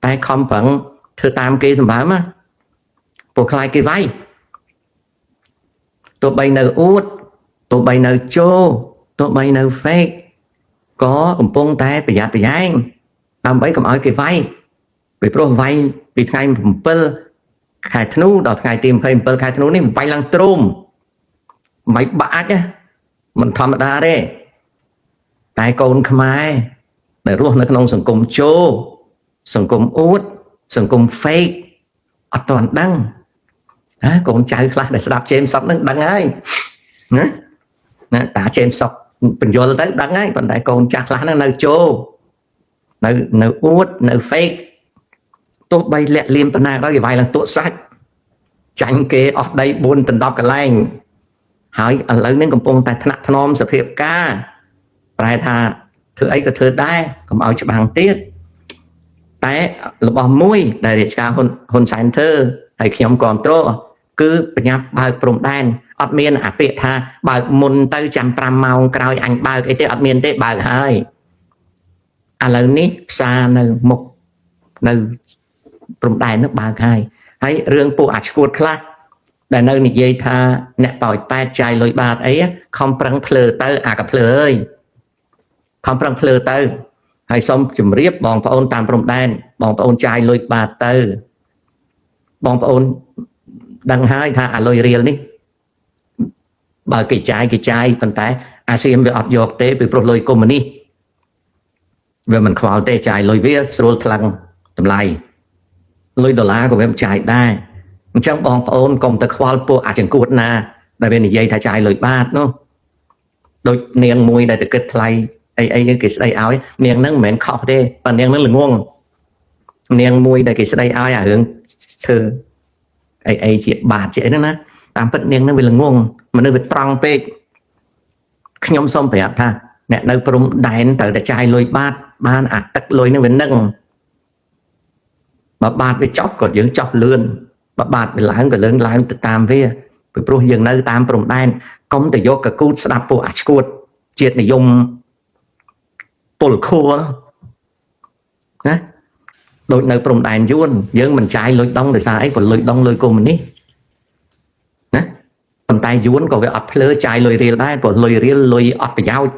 តែខំប្រឹងធ្វើតាមគេសម្បើមពួកខ្លាចគេវាយទោះបីនៅអួតទោះបីនៅចូលទោះបីនៅ fake ក៏កំពុងតែប្រយ័ត្នប្រយែងដើម្បីកុំឲ្យគេវាយពីព្រោះវាយពីថ្ងៃ7 ខែធ្នូដល់ថ្ងៃទី27 ខែធ្នូនេះវាយឡើងទ្រោមមិនបាក់អាចមិនធម្មតាទេតែកូនខ្មែរដែលរស់នៅក្នុងសង្គមចូលសង្គមអួតសង្គម fake អត់ទាន់ដឹងកូនចៅខ្លះដែលស្ដាប់ជេមសុកនឹងដឹងហើយណាតាជេមសុកបញ្យល់ទៅដឹងហើយប៉ុន្តែកូនចាស់ខ្លះហ្នឹងនៅចូលនៅអួតនៅ fake ទោះបីលាក់លៀមប៉ុណ្ណាក៏ដោយគេវាយឡើងទក់សាច់ចាញ់គេអស់ដី4 ដណ្ដប់កន្លែងហើយឥឡូវនេះកំពុងតែថ្នាក់ថ្នមសភាពការប្រែថាធ្វើអីក៏ធ្វើដែរកុំឲ្យច្បាំងទៀតតែរបស់មួយដែលរាជការហ៊ុនសែនធ្វើហើយខ្ញុំគ្រប់គ្រងគឺបញ្ញាប់បើកព្រំដែនអត់មានអាពាក្យថាបើកមុនទៅចាំ5ម៉ោងក្រោយអញបើកអីទេអត់មានទេបើកហើយឥឡូវនេះផ្សារនៅមុខនៅព្រំដែននោះបើកហើយរឿងពួកអាឈួតខ្លះដែលនៅនិយាយថាអ្នកប៉ោចប៉ែតចាយលុយបាតអីខំប្រឹងភ្លើទៅអាក៏ភ្លើអើយខំប្រឹងភ្លើទៅហើយសូមជម្រាបបងប្អូនតាមព្រំដែនបងប្អូនចាយលុយបាតទៅបងប្អូនដឹងហើយថាអាលុយរៀលនេះបើគេចាយប៉ុន្តែអាស៊ានវាអត់យកទេពីព្រោះលុយកុម្មុយនីសវាមិនខ្វល់ទេចាយលុយវាស្រួលថ្លឹងតម្លៃលុយដុល្លារក៏វាមិនចាយដែរអញ្ចឹងបងប្អូនកុំទៅខ្វល់ពួកអាចង្កួតណាដែលវានិយាយថាចាយលុយបាតនោះដូចនាងមួយដែលទៅគិតថ្លៃអីគេស្ដីឲ្យនាងហ្នឹងមិនមែនខុសទេប៉ុន្តែនាងហ្នឹងល្ងងនាងមួយដែលគេស្ដីឲ្យអារឿងធ្វើអីជាបាតជាអីហ្នឹងណាតាមពិតនាងហ្នឹងវាល្ងងមនុស្សវាត្រង់ពេកខ្ញុំសូមប្រាប់ថាអ្នកនៅព្រំដែនត្រូវតែចាយលុយបាតបានអាទឹកលុយហ្នឹងវានឹងបើបាតវាចុះក៏យើងចុះលឿនបើបាតវាឡើងក៏ឡើងទៅតាមវាពីព្រោះយើងនៅតាមព្រំដែនកុំទៅយកកកូតស្ដាប់ពួកអាឈួតជាតិនិយមពលខួរណាដូចនៅព្រំដែនយួនយើងមិនចាយលុយដងដោយសារអីព្រោះលុយដងលុយកុម្មុយនីសណាប៉ុន្តែយួនក៏វាអត់ភ្លើចាយលុយរៀលដែរព្រោះលុយរៀលលុយអត់ប្រយោជន៍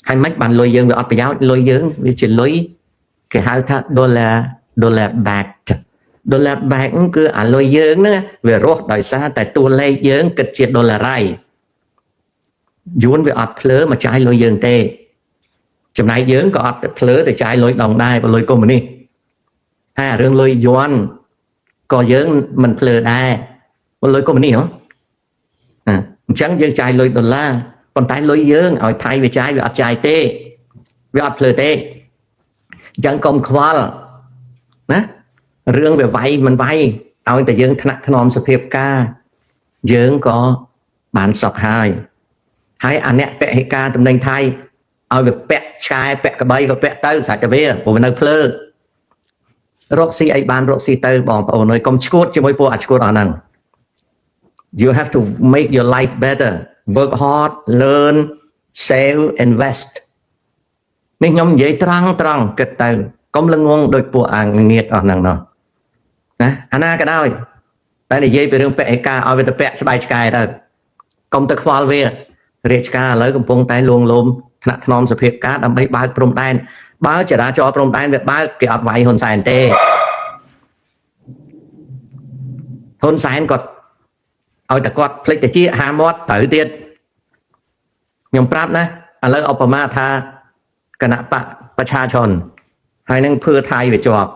ហើយមិនបានលុយយើងវាអត់ប្រយោជន៍លុយយើងវាជាលុយគេហៅថាdollar back គឺអាលុយយើងហ្នឹងវារស់ដោយសារតែតួលេខយើងគិតជាដុល្លារយួនវាអត់ភ្លើមកចាយលុយយើងទេចំណែកយើងក៏អត់ភ្លើទៅចាយលុយដងដែរបើលុយកុម្មុយនីសហើយរឿងលុយយួនក៏យើងមិនភ្លើដែរបើលុយកុម្មុយនីសហ៎អញ្ចឹងយើងចាយលុយដុល្លារប៉ុន្តែលុយយើងឲ្យថៃវាចាយវាអត់ចាយទេវាអត់ភ្លើទេអញ្ចឹងកុំខ្វល់ណារឿងវាវាយមិនវាយឲ្យតែយើងថ្នាក់ថ្នមសភាពការយើងក៏បានសុខហើយអាអ្នកពហិការតំណែងថៃឲ្យវាពាក់ឆ្កែពាក់ក្បីក៏ពាក់ទៅសាច់តែវាព្រោះវានៅភ្លើរកស៊ីអីបានរកស៊ីទៅបងប្អូនអើយកុំឈួតជាមួយពួកអាឈួតអស់ហ្នឹង you have to make your life better work hard learn save invest នេះខ្ញុំនិយាយត្រង់គិតទៅកុំល្ងងដោយពួកអាងៀតអស់ហ្នឹងណាអាណាក៏ដោយតែនិយាយពីរឿងពហិការឲ្យវាទៅពាក់ស្បែកឆ្កែទៅកុំទៅខ្វល់វារាជការឥឡូវកំពុងតែលួងលោមថ្នាក់ថ្នមសភាពការដើម្បីបើកព្រំដែនបើចរាចរណ៍ព្រំដែនវាបើកគេអត់វាយហ៊ុនសែនទេហ៊ុនសែនគាត់ឲ្យតែគាត់ភ្លេចទៅជាហាមាត់ត្រូវទៀតខ្ញុំប្រាប់ណាឥឡូវឧបមាថាគណៈបកប្រជាជនហើយនឹងភឿថៃវាជាប់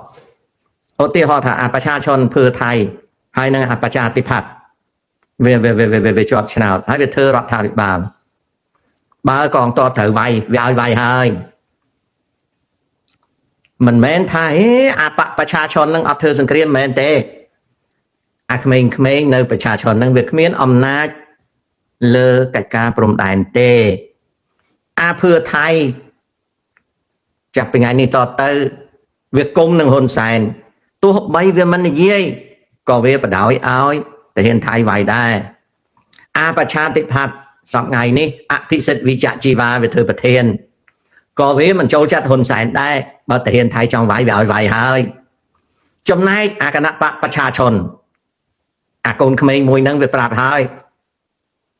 ឧទាហរណ៍ថាប្រជាជនភឿថៃហើយនឹងប្រជាធិបតេយ្យវាជាប់ឆ្នោតហើយវាធ្វើរដ្ឋាភិបាលបើកងទ័ពត្រូវវាយវាឲ្យវាយហើយមិនមែនថាប្រជាជននឹងអត់ធ្វើសង្គ្រាមមែនទេអាក្មេងៗនៅប្រជាជននឹងវាគ្មានអំណាចលើកិច្ចការព្រំដែនទេភឿថៃចាប់ពីថ្ងៃនេះតទៅវាគុំនឹងហ៊ុនសែនទោះបីវាមិននិយាយក៏វាបដ ாய் ឲ្យតាហ៊ានថៃវាយដែរប្រជាធិបតេយ្យសប្ថ្ងៃនេះអភិសិទ្ធវិជ្ជជីវ៉ាវាធ្វើប្រធានក៏វាមិនចូលចិត្តហ៊ុនសែនដែរបើតាហ៊ានថៃចង់វាយវាឲ្យវាយហើយ ចំណែកអាគណៈបកប្រជាជនអាកូនក្មេងមួយហ្នឹងវាប្រាប់ហើយ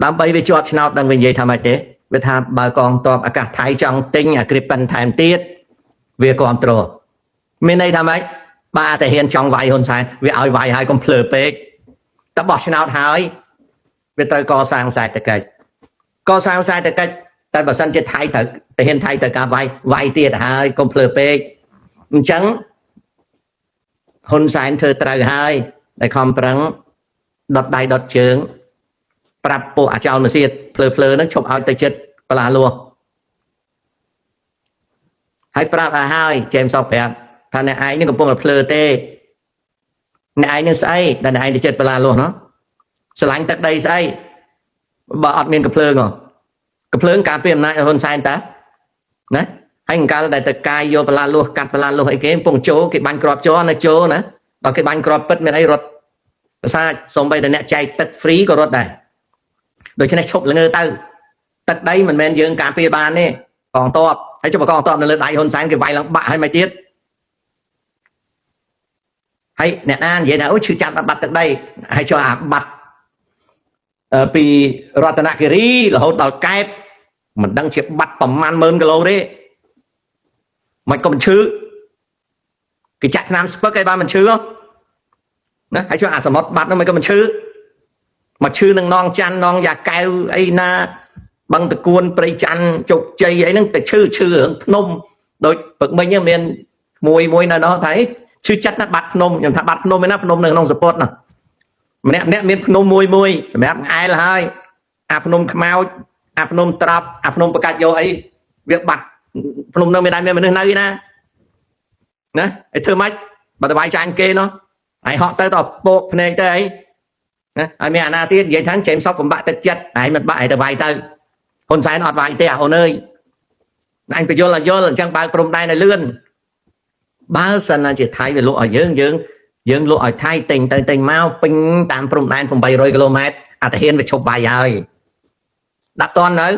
ដើម្បីវាជាប់ឆ្នោតដឹងវានិយាយថាម៉េចទេវាថាបើកងទ័ពអាកាសថៃចង់ទិញអាគ្រីប៉ិនថែមទៀតវាគ្រប់គ្រងមានន័យថាម៉េចបាទតែហ៊ានចង់វាយហ៊ុនសែនវាឲ្យវាយហើយកុំភ្លើពេកតែបោះឆ្នោតហើយវាត្រូវកសាងសេដ្ឋកិច្ចកសាងសេដ្ឋកិច្ចតែបើសិនជាថៃត្រូវតែហ៊ានថៃត្រូវការវាយទៀតហើយកុំភ្លើពេកអញ្ចឹងហ៊ុនសែនធ្វើត្រូវហើយដែលខំប្រឹងដុតដៃដុតជើងប្រាប់ពួកអាចោលមកទៀតភ្លើហ្នឹងឈប់ឲ្យទៅចិត្តបលាលោះហើយប្រាប់ឲ្យជេមសប្រាប់ថាអ្នកឯងនេះកំពុងតែភ្លើទេអ្នកឯងនឹងស្អីដែលអ្នកឯងទៅចិត្តបលាលោះណោះស្រឡាញ់ទឹកដីស្អីបើអត់មានកំភ្លើងការពីអំណាចហ៊ុនសែនតាណាហើយអង្កលដែលទៅកាយយកបលាលោះកាត់បលាលោះអីគេកំពុងចូលគេបាញ់ក្របជ័រនៅចូលណាដល់គេបាញ់ក្របពិតមានអីរត់ប្រសាសំបីតែអ្នកចែកទឹក free ក៏រត់ដែរដូច្នេះឈប់ល្ងើទៅទឹកដីមិនមែនយើងការពារបានទេកងទ័ពហើយចុះកងទ័ពនៅលើដៃហ៊ុនសែនគេវាយឡើងបាក់ហើយមិនទៀតហើយអ្នកណានិយាយថាអូឈឺចាប់បាត់ទឹកដីហើយចុះអាបាត់ពីរតនគិរីរហូតដល់កែបមិនដឹងជាបាត់ប្រមាណ10000គីឡូទេមិនក៏មិនឈឺគេចាក់ថ្នាំស្ពឹកឲ្យបានមិនឈឺណាហើយចុះអាសមុទ្របាត់នោះមិនក៏មិនឈឺមកឈឺនឹងនងច័ន្ទនងយ៉ាកែវអីណាបឹងតគួនព្រៃច័ន្ទជោគជ័យអីហ្នឹងតែឈឺរឿងភ្នំដូចពឹកមិញមានមួយនៅនោះថាឈឺចិត្តណាបាត់ភ្នំខ្ញុំថាបាត់ភ្នំឯណាភ្នំនៅក្នុងសពតណាម្នាក់មានភ្នំមួយសម្រាប់អែលហើយអាភ្នំខ្មោចអាភ្នំត្រាប់អាភ្នំបកាច់យកអីវាបាត់ភ្នំនៅមានដែរមានមនុស្សនៅឯណាណាឲ្យធ្វើម៉េចបើតវាយចាញ់គេនោះហើយហក់ទៅដល់ពោកភ្នែកទៅអីណាហើយមានអាណាទៀតនិយាយថាចេមសពបំបាក់ទឹកចិត្តហើយមិនបាក់ឲ្យទៅវាយទៅហ៊ុនសែនអត់វាយទេអូនអើយអញបញ្យល់ឲ្យយល់អញ្ចឹងបើកព្រំដែនឲ្យលឿនបើសិនណាជាថៃវាលក់ឲ្យយើងលក់ឲ្យថៃទិញទៅទិញមកពេញតាមព្រំដែន800គីឡូម៉ែត្រអាតាហ៊ានវាឈប់វាយហើយដាក់តន់នៅ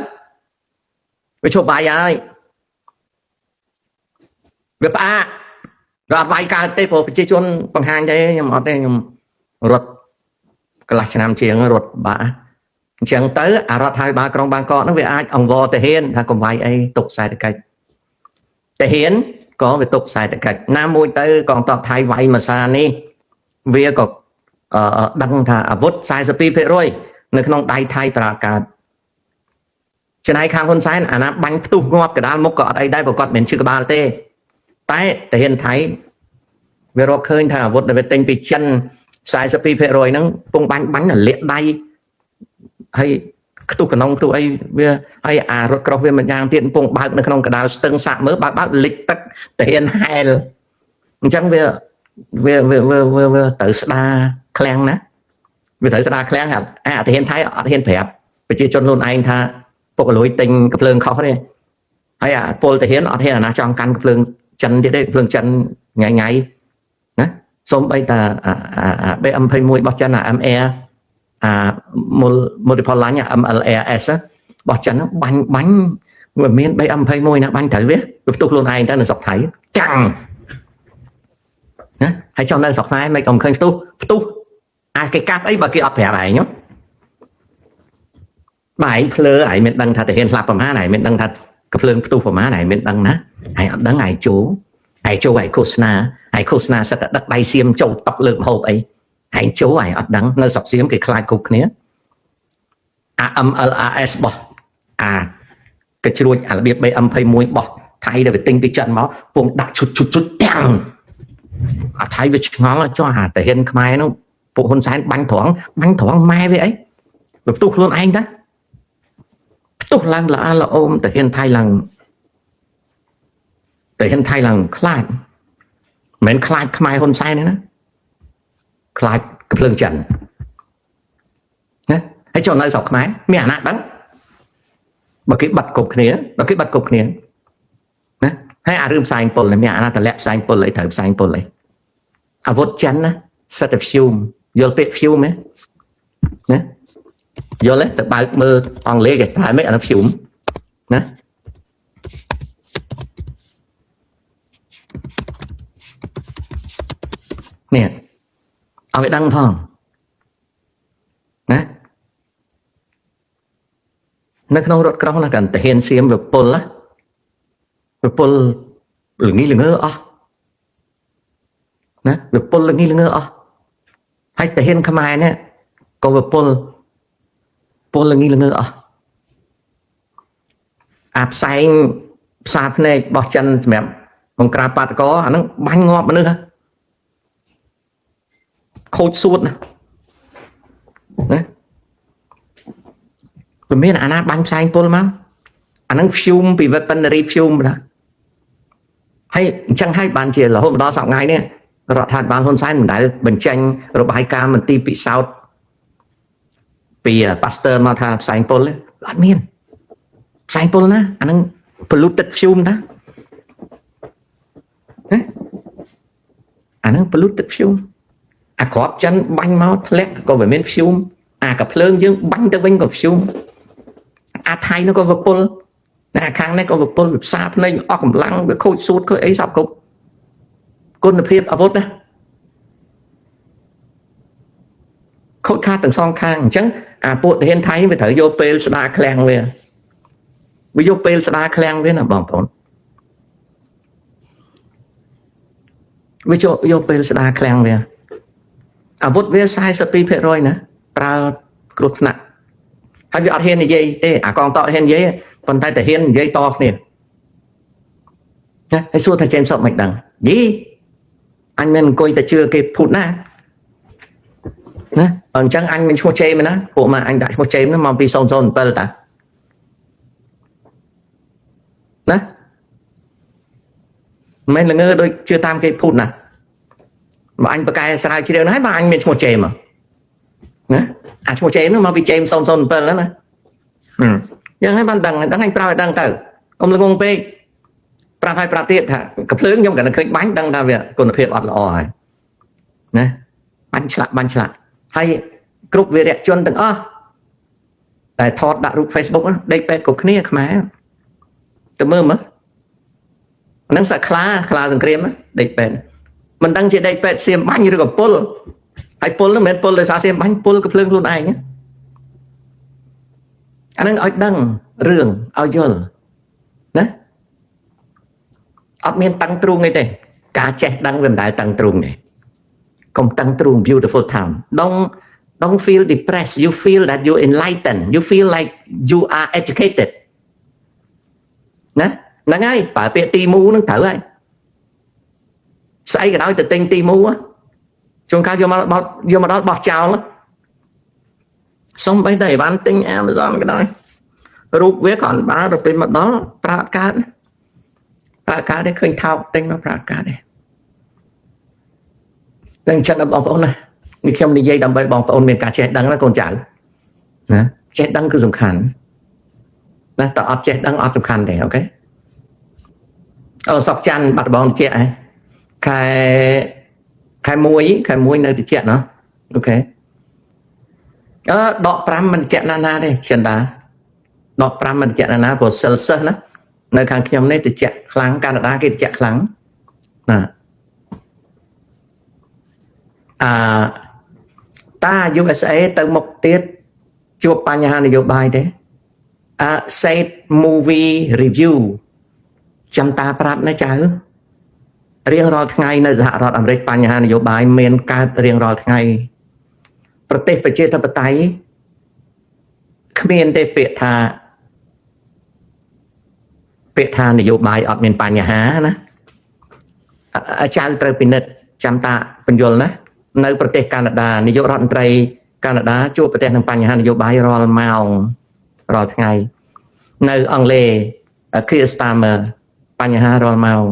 វាឈប់វាយហើយវាផ្អាករត់វាយកើតទេព្រោះប្រជាជនបង្ហាញទេខ្ញុំអត់ទេខ្ញុំរត់កន្លះឆ្នាំជាងរត់បាក់អញ្ចឹងទៅអារដ្ឋាភិបាលក្រុងបាងកកហ្នឹងវាអាចអង្វរទៅហ៊ានថាកុំវាយអីទុកសេដ្ឋកិច្ចទៅហ៊ានក៏វាទុកសេដ្ឋកិច្ចណាមួយទៅកងទ័ពថៃវាយមួយសារនេះវាក៏ដឹងថាអាវុធ 42% នៅក្នុងដៃថៃប្រើកើតចំណែកខាងហ៊ុនសែនអាណាបាញ់ផ្ទុះងាប់កដាលមុខក៏អត់អីដែរព្រោះគាត់មិនឈឺក្បាលទេតែតាហ៊ានថៃវារកឃើញថាអាវុធដែលវាទិញពីចិន 42% ហ្នឹងពងបាញ់លាក់ដៃហើយខ្ទុះកណុងខ្ទុះអីវាហើយអារត់ក្រោះវាមួយយ៉ាងទៀតពងបើកនៅក្នុងកដាលស្ទឹងសាក់មើលបើកលិចទឹកតាហ៊ានហែលអញ្ចឹងវាទៅស្ដារឃ្លាំងណាវាត្រូវស្ដារឃ្លាំងអាតាហ៊ានថៃអត់ហ៊ានប្រាប់ប្រជាជនខ្លួនឯងថាពុកលួយទិញកភ្លើងខុសទេហើយអាពលតាហ៊ានអត់ហ៊ានអាណាចង់កាន់កភ្លើងចិនទៀតទេកភ្លើងចិនថ្ងៃណាសូមបីតាBM21 របស់ចិនអា MR អា multiple line MLRS របស់ចិនបាញ់វាមាន BM21 ណាបាញ់ត្រូវវាផ្ទុះខ្លួនឯងទៅនៅស្រុកថៃចាំងណាហើយចង់នៅស្រុកខ្មែរមិនក៏មិនឃើញផ្ទុះអាគេកាប់អីបើគេអត់ប្រាប់ឯងបើឯងភ្លើឯងមានដឹងថាតាហ៊ានស្លាប់ប្រមាណឯងមានដឹងថាកភ្លើងផ្ទុះប្រមាណឯងមានដឹងណាឯងអត់ដឹងឯងចូលឯឃោសនាសិតតែដឹកដៃសៀមចូលតុកលើកម្ហូបអីឯងចូលឯងអត់ដឹងនៅស្រុកសៀមគេខ្លាចគ្រប់គ្នាអា MLRS របស់អាកជ្រួចអារបៀប BM21 របស់ថៃដែលវាទិញពីចិនមកពងដាក់ឈុតទាំងអាថៃវាឆ្ងល់ចុះអាតាហ៊ានខ្មែរនោះពួកហ៊ុនសែនបាញ់ត្រង់ម៉ែវាអីវាផ្ទុះខ្លួនឯងតាផ្ទុះឡើងល្អអូមតាហ៊ានថៃឡើងខ្លាចមិនខ្លាចខ្មែរហ៊ុនសែនទេណាខ្លាចកភ្លើងចិនណាហើយចុះនៅស្រុកខ្មែរមានអាណាដឹងបើគេបាត់គ្រប់គ្នាណាហើយអារឿងផ្សែងពុលមានអាណាតម្លាក់ផ្សែងពុលអីត្រូវផ្សែងពុលអីអាវុធចិនណាសិតតែ fume យល់ពាក្យ fume ទេណាយល់ទេទៅបើកមើលអង់គ្លេសគេថាម៉េចអានោះ fume ណា nè ở vậy đăng phong nè nó không rốt trong là cần thể hiện xem về pol là nghĩ là ngơ nè về pol là nghĩ là ngơ hay thể hiện khăm ai nè còn về pol là nghĩ là ngơ áp xanh sạp này bỏ chân mẹ bằng cà bát có nó bánh ngọt mà nữa khôi suốt nè đấy rồi biết là anh bánh xanh pol mà anh đang film bị vật tân review mà hay chẳng hay bạn chỉ là hôm đó sọng ngay nè rồi thật bạn hôm sáng mình đã bình tranh rồi bài ca mình tìm bị sao vì pastor mà thà xanh pol ấy bạn miên xanh pol nè anh đang polluted film đó anh đang polluted film có chân bánh máu thét có về miền film cặp lương dương bánh tới bên của film thay nó có vật pol nè khang này có vật pol sạp này ở cầm lăng với khôi suốt khôi ấy sạp cục con được phép ở vốt đó khôi khá từng song khang chẳng bộ hiện thấy về thở vô pel sda klang về ví dụ pel sda klang với là bằng phốn ví dụ vô pel sda klang về vốt về sai spi phê rồi nè pra cột nặng hay việc hiện như vậy thế còn tọt hiện vậy còn tay thể hiện vậy to nè hay xua thầy trên sọc mạch đằng gì anh mình coi ta chưa kịp phút na nè còn chẳng anh mình mua chê mà nó bộ mà anh đã mua chê nó mong vì sông sông bờ ta nè mình là ngơ đôi chưa tam cái phút nè mà anh bậc cái sai chỉ đều nói mà anh mình mua chê mà nè mua chê nó mà vì chê sông sông bờ đó nè nhưng hai ban đằng đằng anh prao đằng tử ông là ngôn pe prao hai prao tiết hả cặp lớn nhưng cả nó khơi bánh đằng ra về còn nó phiền ọt lò nè bánh chặt hay group về đẹp chân từng tại thọt đã group Facebook á đây pet của kia mà tụi mơ mà nó sẽ khla dần krem á đây pet mình đăng trên đây pet xem bánh như được pol hay pol nó men pol là sao xem bánh pol cặp lớn luôn ai nhé anh đang ở đăng rường ao dồn đấy ở miền tăng trung này đây cá chép đăng về đại tăng trung này không tăng trung beautiful town don't feel depressed you feel that you enlightened you feel like you are educated nè là ngay bà bịa ti mu nó thử ai xây cái đó từ tinh ti mu á chúng ta vô mà đó bọt chào lắm xong bây giờ bán tinh em rồi cái đó rút với còn bán được bên mặt đó pra cá đấy khơi thao tinh nó pra cá đấy đang chân bóng ôn này như trong đi dây đầm bay bóng ôn miền cá chết đắng là con chả nè chết đắng cứ dùng khăn nè tao chết đắng ở dùng khăn để ok sọc chăn bắt bóng chết ấy khai muối nơi thì chết nó ok đọ pram mình chạy nana đây chân đá đọ pram mình chạy nana của sơ sơ nó nơi khang khiêm này thì chạy kháng Canada kia thì chạy kháng ta USA từ một tiết chụp bài nhà này vô bài đấy say movie review chăm ta pram nó chả riêng rồi ngày nơi dạ rồi làm bài nhà này vô bài miền ca riêng rồi ngàyประเทศประชาธิปไตยគ្មានទេពាក្យថានយោបាយអត់មានបញ្ហាណាអាចារ្យត្រូវពិនិត្យចាំតាបញ្យលណានៅប្រទេសកាណាដានាយករដ្ឋមន្ត្រីកាណាដាជួបប្រទេសនឹងបញ្ហានយោបាយរាល់ម៉ោងរាល់ថ្ងៃនៅអង់គ្លេស Keir Starmer បញ្ហារាល់ម៉ោង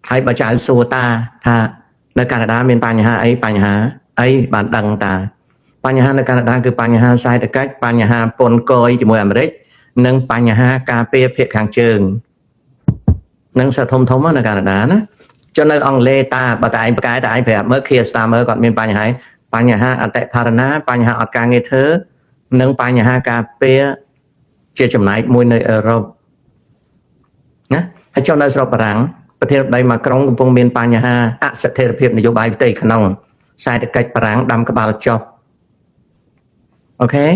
ហើយបើចៅសួរតាថានៅកាណាដាមានបញ្ហាអីបញ្ហាអីបានដឹងតាបញ្ហានៅកាណាដាគឺបញ្ហាសេដ្ឋកិច្ចបញ្ហាពន្ធគយជាមួយអាមេរិកនិងបញ្ហាការពារភាគខាងជើងនឹងសធំនៅកាណាដាណាចុះនៅអង់គ្លេសតាបើតែឯងប្រកែតែឯងប្រាប់មើល Keir Starmer គាត់មានបញ្ហាអតិផរណាបញ្ហាអត់ការងារធ្វើនិងបញ្ហាការពារជាចំណែកមួយនៅអឺរ៉ុបណាហើយចុះនៅស្រុកបារាំង ប្រធានាធិបតីម៉ាក្រុងកំពុងមានបញ្ហាអស្ថិរភាពនយោបាយផ្ទៃក្នុងសេដ្ឋកិច្ចបារាំងដាំក្បាលចុះអូខេ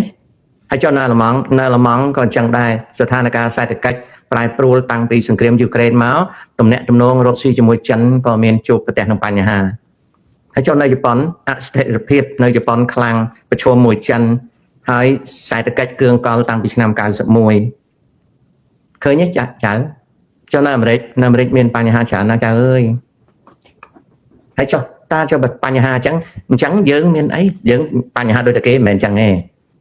ហើយចុះនៅអាល្លឺម៉ង់ក៏អញ្ចឹងដែរស្ថានភាពសេដ្ឋកិច្ចប្រែប្រួលតាំងពីសង្គ្រាមយូក្រែនមកទំនាក់ទំនងរកស៊ីជាមួយចិនក៏មានជួបប្រទះនឹងបញ្ហាហើយចុះនៅជប៉ុនអស្ថិរភាពនៅជប៉ុនខ្លាំងប្រឈមមួយចិនហើយសេដ្ឋកិច្ចគ្រឿងកលតាំងពីឆ្នាំ91ឃើញទេចៅចុះនៅអាមេរិកមានបញ្ហាច្រើនណាស់ចៅអើយហើយចុះតើចុះបញ្ហាអញ្ចឹងយើងមានអីយើងបញ្ហាដូចតែគេមិនមែនអញ្ចឹងទេ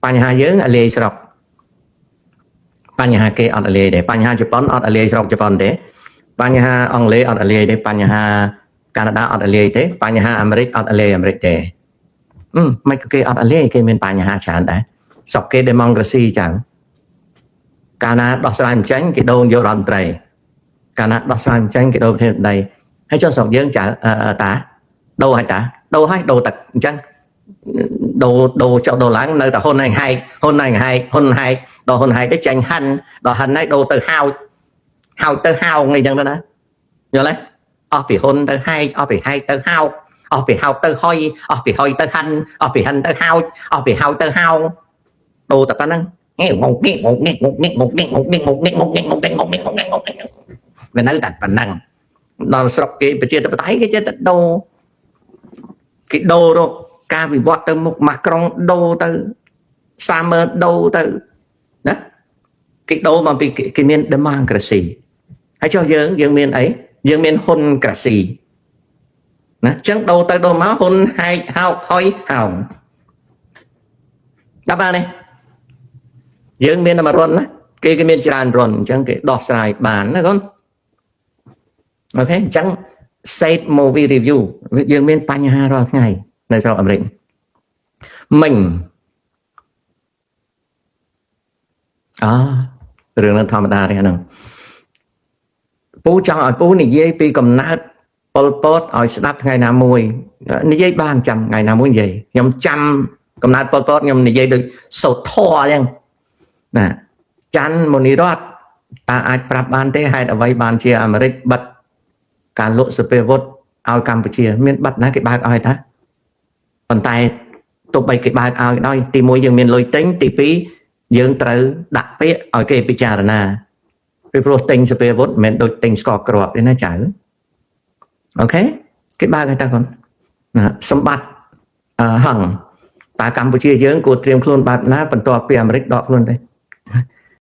បញ្ហាយើងអាលាយស្រុកបញ្ហាគេអត់អាលាយទេបញ្ហាជប៉ុនអត់អាលាយស្រុកជប៉ុនទេបញ្ហាអង់គ្លេសអត់អាលាយទេបញ្ហាកាណាដាអត់អាលាយទេបញ្ហាអាមេរិកអត់អាលាយអាមេរិកទេមិនគេអត់អាលាយគេមានបញ្ហាច្រើនដែរស្រុកគេ democracy ចឹងកាលណាដោះស្រាយមិនចាញ់គេដូរយករដ្ឋមន្ត្រីកាលណាដោះស្រាយមិនចាញ់គេដូរប្រធានាធិបតីហើយចុះស្រុកយើងចៅតាដូរឲ្យតាដូរទឹកអញ្ចឹងដូរចុះដូរឡើងនៅតែហ៊ុនហែកដល់ហ៊ុនហែកទៅចាញ់ហាន់ដល់ហាន់ហើយដូរទៅហោចទៅហោងអីចឹងទៅណាយល់ទេអស់ពីហ៊ុនទៅហែកអស់ពីហែកទៅហោកអស់ពីហោកទៅហុយអស់ពីហុយទៅហាន់អស់ពីហាន់ទៅហោចអស់ពីហោចទៅហោងដូរតែប៉ុណ្្នឹងងុកនេះវានៅតែប៉ុណ្ណឹងដល់ស្រុកគេប្រជាធិបតេយ្យគេចេះតែដូររកការវិវត្តទៅមុខម៉ាក្រុងដូរទៅសាមើដូរទៅណាគេដូរមកពីគេមាន democracy ហើយចុះយើងមានអីយើងមានហ៊ុនក្រាស៊ីណាអញ្ចឹងដូរទៅដូរមកហ៊ុនហែកហោកហុយហោងដល់បានទេយើងមានតែមួយរុនណាគេមានច្រើនរុនអញ្ចឹងគេដោះស្រាយបានណាកូនអូខេអញ្ចឹង Said Movie Review យើងមានបញ្ហារាល់ថ្ងៃនៅស្រុកអាមេរិកមិញរឿងនឹងធម្មតាទេហ្នឹងពូចង់ឲ្យពូនិយាយពីកំណើតប៉ុលពតឲ្យស្ដាប់ថ្ងៃណាមួយនិយាយបានចាំថ្ងៃណាមួយនិយាយខ្ញុំចាំកំណើតប៉ុលពតខ្ញុំនិយាយដូចសូត្រធម៌អញ្ចឹងណាច័ន្ទមនីរតតើអាចប្រាប់បានទេហេតុអ្វីបានជាអាមេរិកបិទការលក់សពាវុធឲ្យកម្ពុជាមានបិទណាគេបើកឲ្យតាប៉ុន្តែទោះបីគេបើកឲ្យដោយទី1យើងមានលុយទិញទី2យើងត្រូវដាក់ពាក្យឲ្យគេពិចារណាពីព្រោះទិញសពាវុធមិនមែនដូចទិញស្ករគ្រាប់ទេណាចៅអូខេគេបើកឲ្យតាគាត់ណាសម្បត្តិហឹងតើកម្ពុជាយើងគួរត្រៀមខ្លួនបែបណាបន្ទាប់ពីអាមេរិកដកខ្លួនទេ